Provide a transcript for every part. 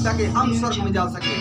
ताकि हम स्वर्ग में जा सके।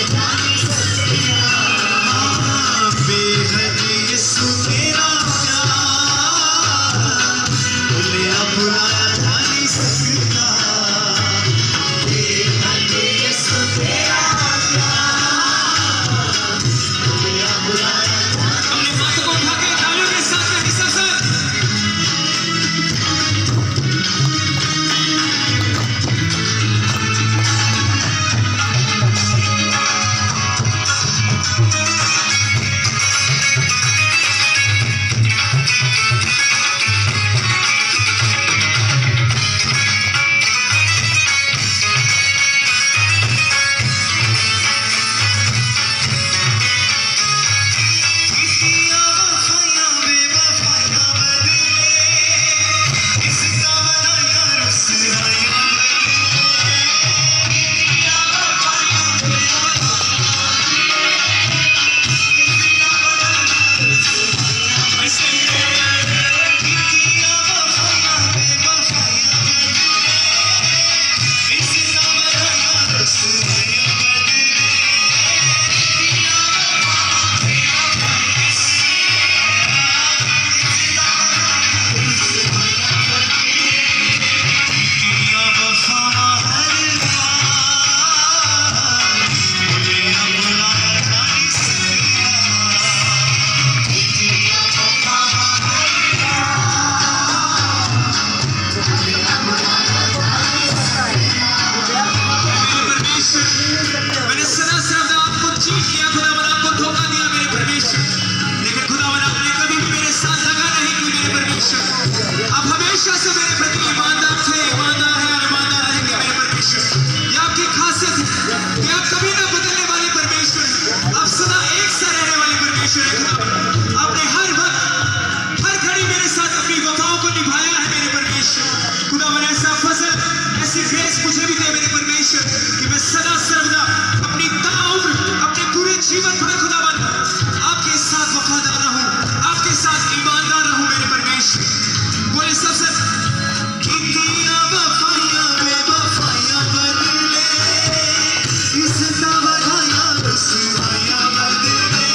Yeah. परमेश्वर कि मैं सदा सर्वदा अपनी ताउम्र अपने पूरे जीवन भर खुदावन आपके साथ वफादार रहूं, आपके साथ ईमानदार रहूं मेरे परमेश्वर। बोले सबसे कितनी वफाया बेवफाया बदले इस तवहाया रसूलिया बदले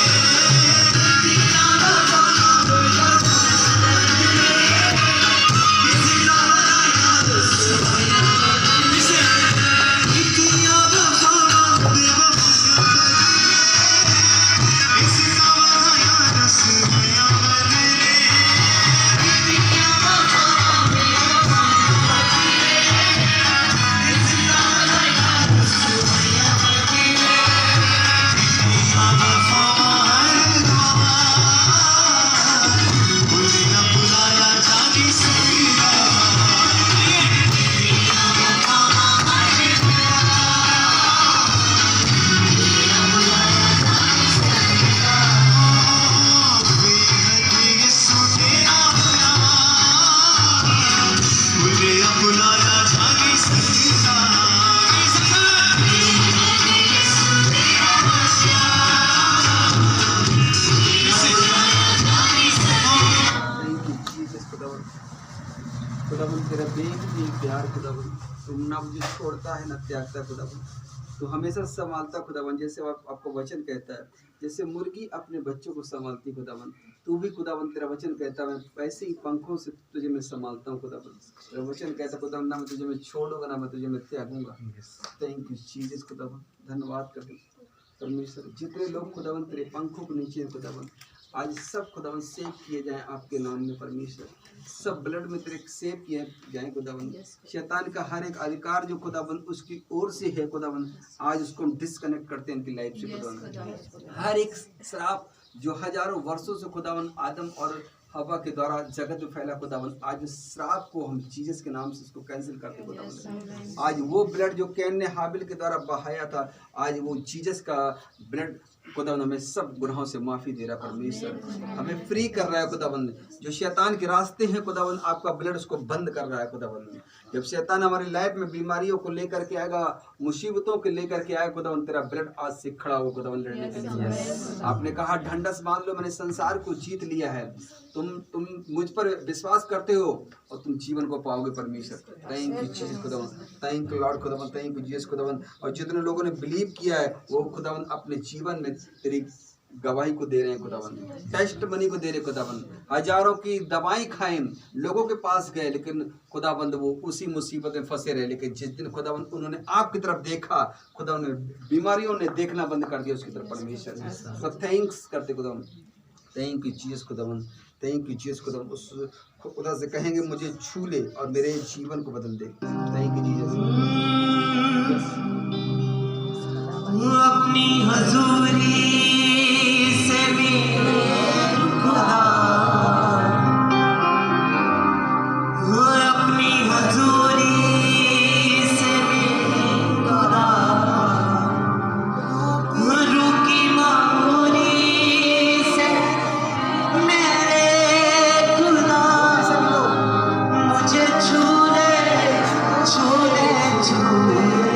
खुदावन तेरा बेहद प्यार खुदावन, तुम ना मुझे छोड़ता है ना त्यागता खुदावन, तो हमेशा संभालता खुदावन। जैसे आपको वचन कहता है जैसे मुर्गी अपने बच्चों को संभालती खुदावन, तू भी खुदावन तेरा वचन कहता है मैं वैसे ही पंखों से तुझे मैं संभालता हूँ खुदावन। तेरा वचन कहता खुदावन ना मैं तुझे मैं छोड़ूंगा ना मैं तुझे मैं त्यागूंगा। थैंक यू जीसस खुदावन, धन्यवाद करते परमेश्वर। जितने लोग खुदावन तेरे पंखों के नीचे खुदावन आज सब खुदावन सेव किए जाएं आपके नाम में परमेश्वर, सब ब्लड में तेरे सेव किए जाएं खुदावन। शैतान का हर एक अधिकार जो खुदावन उसकी ओर से है खुदावन आज उसको हम डिस्कनेक्ट करते हैं इनकी लाइफ से खुदावन। हर एक श्राप जो हजारों वर्षों से खुदावन आदम और हवा के द्वारा जगत में फैला खुदावन आज उस श्राप को हम जीसस के नाम से उसको कैंसिल करते खुदावन। आज वो ब्लड जो कैन ने हाबिल के द्वारा बहाया था आज वो जीसस का ब्लड खुदावन हमें सब गुनाहों से माफ़ी दे रहा है परमेश्वर, हमें फ्री कर रहा है खुदावन। जो शैतान के रास्ते हैं खुदावन आपका ब्लड उसको बंद कर रहा है खुदावन। जब शैतान हमारी लाइफ में बीमारियों को लेकर के आएगा, मुसीबतों को लेकर के आएगा खुदावन, तेरा ब्लड आज से खड़ा हो खुदावन लड़ने के लिए। आपने कहा ढंढस मान लो मैंने संसार को जीत लिया है, तुम मुझ पर विश्वास करते हो और तुम जीवन को पाओगे परमेश्वर। थैंक यू जीसस खुदावन, थैंक यू लॉर्ड खुदावन, थैंक यू जीसस खुदावन। और जितने लोगों ने बिलीव किया है वो खुदावन अपने जीवन में तेरी गवाही को दे रहे हैं खुदावन, टेस्ट मनी को दे रहे खुदावन। हजारों की दवाएं खाएं, लोगों के पास गए लेकिन खुदाबंद वो उसी मुसीबत में फंसे रहे। लेकिन जिस दिन खुदावन उन्होंने आपकी तरफ देखा खुदावन बीमारियों ने देखना बंद कर दिया उसकी तरफ परमेश्वर ने। तो थैंक्स करते खुदावन, थैंक यू जीसस खुदावन, थैंक यू जीसस खुदावन। उस खुदा से कहेंगे मुझे छू ले और मेरे जीवन को बदल दे। Thank you Jesus. अपनी हजूरी से मेरे खुदा, अपनी हजूरी से मेरे खुदा, रुकी मामूरी से मेरे खुदा, मुझे छू ले छू ले छू ले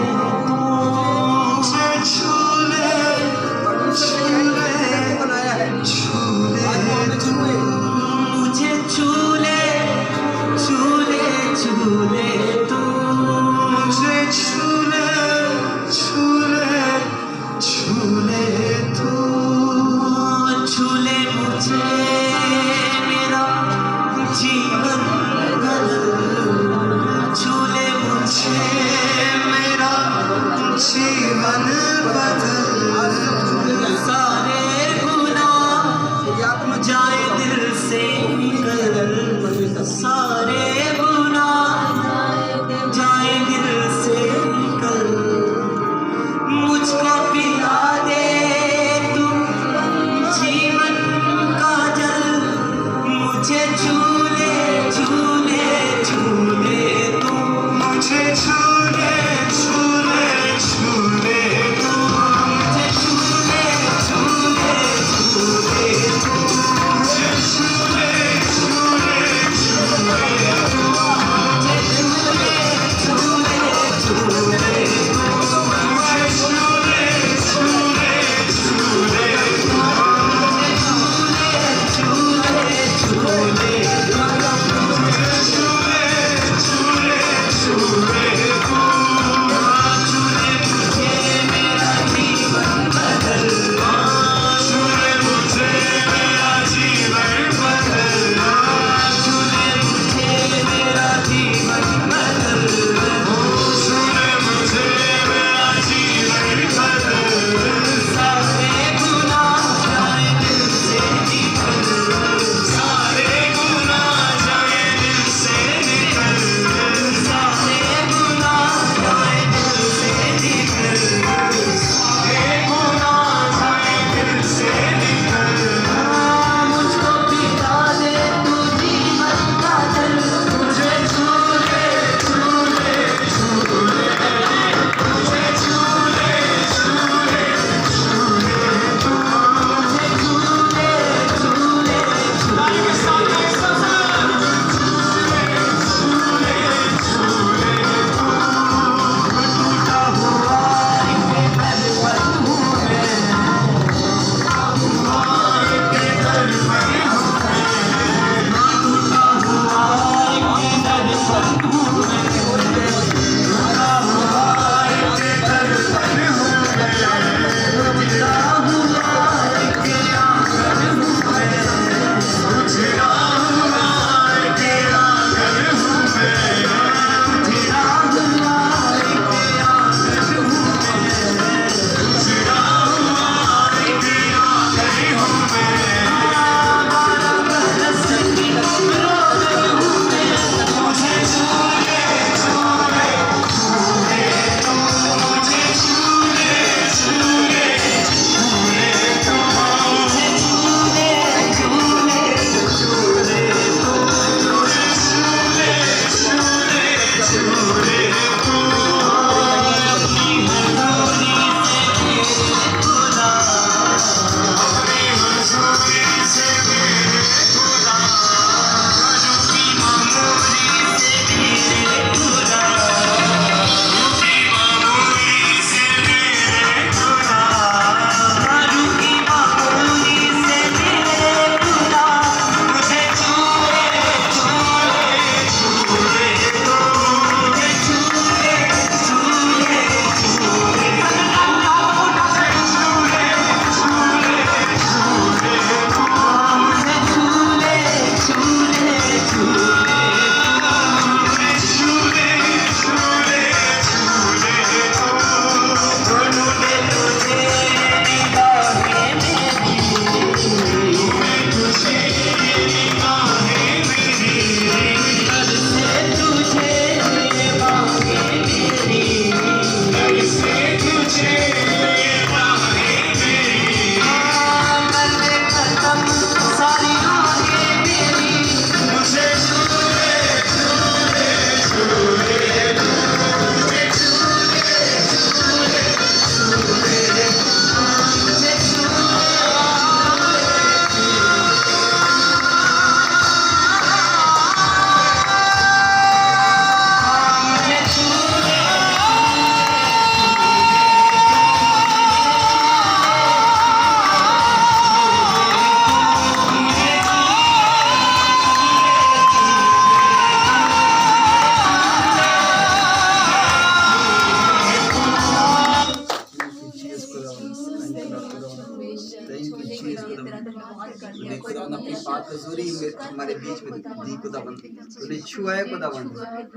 अपनी बात हजूरी में हमारे बीच में दी खुदावन, तूने छुआ है खुदावन।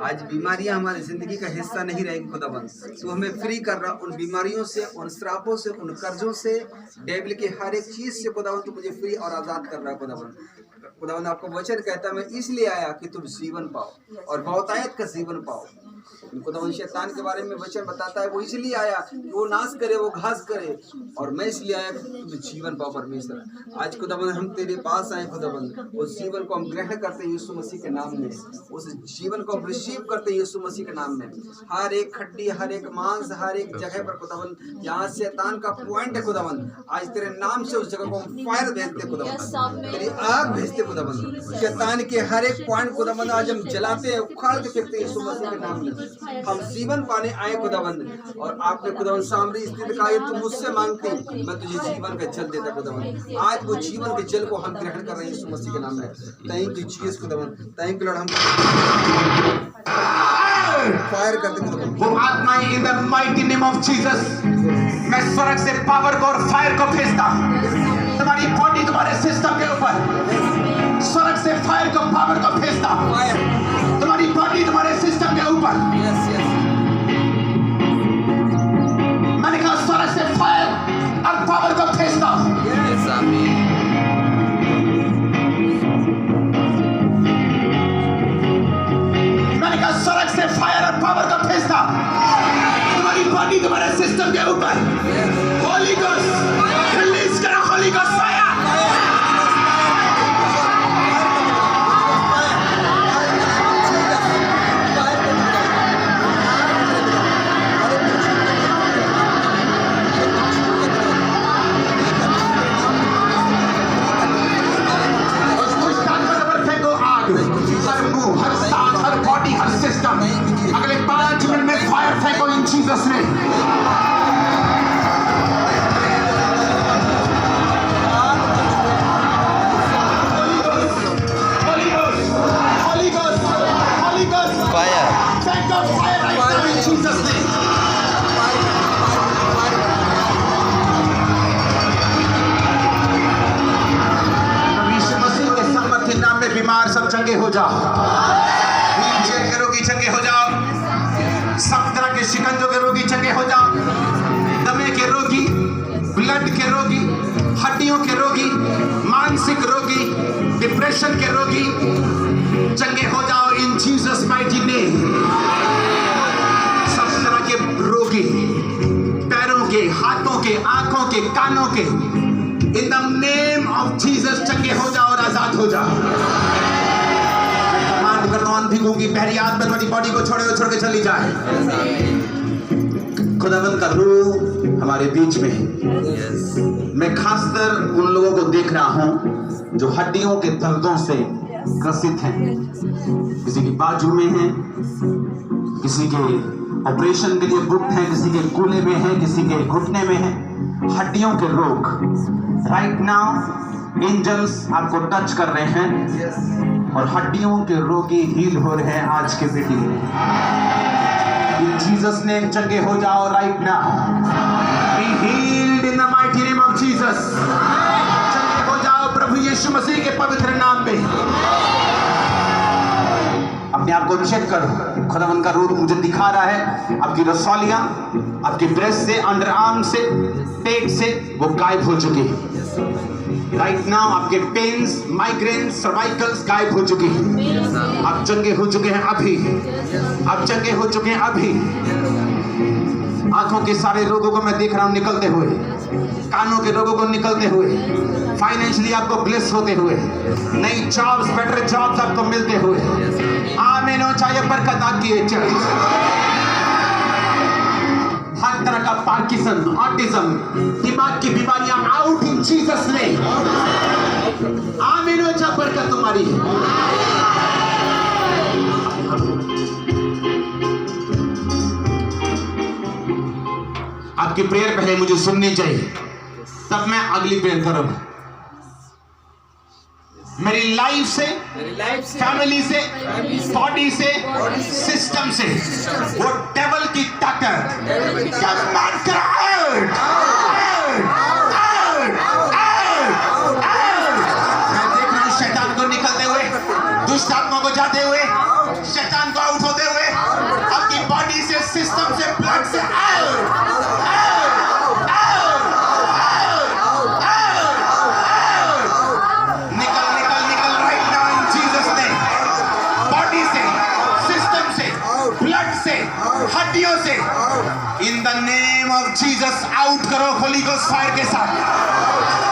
आज बीमारियां हमारी जिंदगी का हिस्सा नहीं रहेगी खुदावन। तू हमें फ्री कर रहा उन बीमारियों से, उन श्रापों से, उन कर्जों से, डेविल के हर एक चीज से खुदावन। तू मुझे फ्री और आजाद कर रहा है खुदावन। खुदावन आपका वचन कहता है मैं इसलिए आया कि तुम जीवन पाओ और बहुतायत का जीवन पाओ। खुदावन शैतान के बारे में वचन बताता है वो इसलिए आया कि वो नाश करे, वो घास करे, और मैं इसलिए आया कि तुम जीवन पाओ परमेश्वर। आज खुदावन हम तेरे पास आए खुदावन, उस जीवन को हम ग्रहण करते हैं यीशु मसीह के नाम में, उस जीवन को हम रिसीव करते हैं यीशु मसीह के नाम में। हर एक हड्डी, हर एक मांस, हर एक जगह पर खुदावन जहाँ शैतान का पॉइंट है खुदावन, आज तेरे नाम से उस जगह को हम फायर भेजते खुदावन, तेरी आग भेजते खुदावन। शैतान के हर एक पॉइंट खुदावन आज हम जलाते हैं, उखाड़ के फेंकते हैं यीशु मसीह के नाम में। हम जीवन पाने आए खुदावंद, और आपने खुदावंद सामरी स्थिति कहा तू मुझसे मांगती मैं तुझे जीवन का जल देता खुदावंद। आज वो जीवन के जल को हम ग्रहण कर रहे हैं यीशु मसीह के नाम में। थैंक यू जीसस खुदावंद, थैंक यू लॉर्ड। हम फायर करते खुदावंद वो आत्माएं इन the mighty name of Jesus, मैं स्वर्ग से पावर को और फायर को भेजता तुम्हारी बॉडी, तुम्हारे सिस्टम के ऊपर। स्वर्ग से फायर को, पावर को भेजता तुम्हारी बॉडी, तुम्हारे सिस्टम के ऊपर। मैंने कहा स्वर्ग से फायर और पावर को भेजता। मैंने कहा स्वर्ग से फायर और पावर को भेजता तुम्हारी बॉडी, तुम्हारे सिस्टम के ऊपर। होली गोस्ट रिलीज करो, होली गोस्ट फायर। अगले 5 मिनट में फायर फेंको इन जीसस ने। फायर फेंको, फायर इन जीसस ने। यीशु मसीह के सामर्थ्य नाम में बीमार सब चंगे हो जाओ, चंगे हो जाओ, सब तरह के शिकंजों के रोगी चंगे हो जाओ, दमे के रोगी, ब्लड के रोगी, हड्डियों के रोगी, मानसिक रोगी, डिप्रेशन के रोगी चंगे हो जाओ इन जीसस माइटी नेम। सब तरह के रोगी, पैरों के, हाथों के, आंखों के, कानों के, in the name of Jesus चंगे हो जाओ और आजाद हो जाओ। अंधिकों की पहली आत्मा तुम्हारी बॉडी को छोड़ के चली जाए। खुदावंद का रूह हमारे बीच में है। मैं खासकर उन लोगों को देख रहा हूं जो हड्डियों के दर्दों से ग्रसित हैं। किसी की बाजू में है, किसी के ऑपरेशन के लिए बुक है, किसी के कूल्हे में है, किसी के घुटने में है। हड्डियों के रोग राइट नाउ एंजल्स आपको टच कर रहे हैं और हड्डियों के रोगी हील हो रहे हैं आज के मीटिंग में। इन जीसस नेम चंगे हो जाओ right now. Be healed in the mighty name of Jesus. चंगे हो जाओ प्रभु यीशु मसीह के पवित्र नाम में। अपने आप को अभिषेक करो। खुदावंद का रूह मुझे दिखा रहा है आपकी रसौलियां, आपके ब्रेस्ट से, अंडर आर्म से, पेट से वो गायब हो चुकी है राइट नाउ। आपके पेन्स, माइग्रेन, सर्वाइकल्स गायब हो चुके हैं। आप चंगे हो चुके हैं अभी, आप चंगे हो चुके हैं अभी। आंखों के सारे रोगों को मैं देख रहा हूं निकलते हुए, कानों के रोगों को निकलते हुए, फाइनेंशियली आपको ब्लेस होते हुए, नई जॉब्स, बेटर जॉब्स आपको मिलते हुए। आमीन हो चाहे बरकत आपकी है चर्च। हर तरह का पार्किंसन, ऑटिज्म, दिमाग की बीमारियां आउट इन जीसस नेम। आमीन हो चाहे बरकत तुम्हारी है। आपकी प्रेयर पहले मुझे सुननी चाहिए, तब मैं अगली प्रेयर करूंगा। मेरी लाइफ से, फैमिली से, बॉडी से, सिस्टम से वो डेविल की ताकत क्या बात कर मैं देख रहा हूं शैतान को निकलते हुए, दुष्ट आत्मा को जाते हुए, शैतान को आउट होते हुए, आपकी बॉडी से, सिस्टम से, ब्लड से हड्डियों से इन the name of Jesus out करो होली गोस्ट फायर के साथ।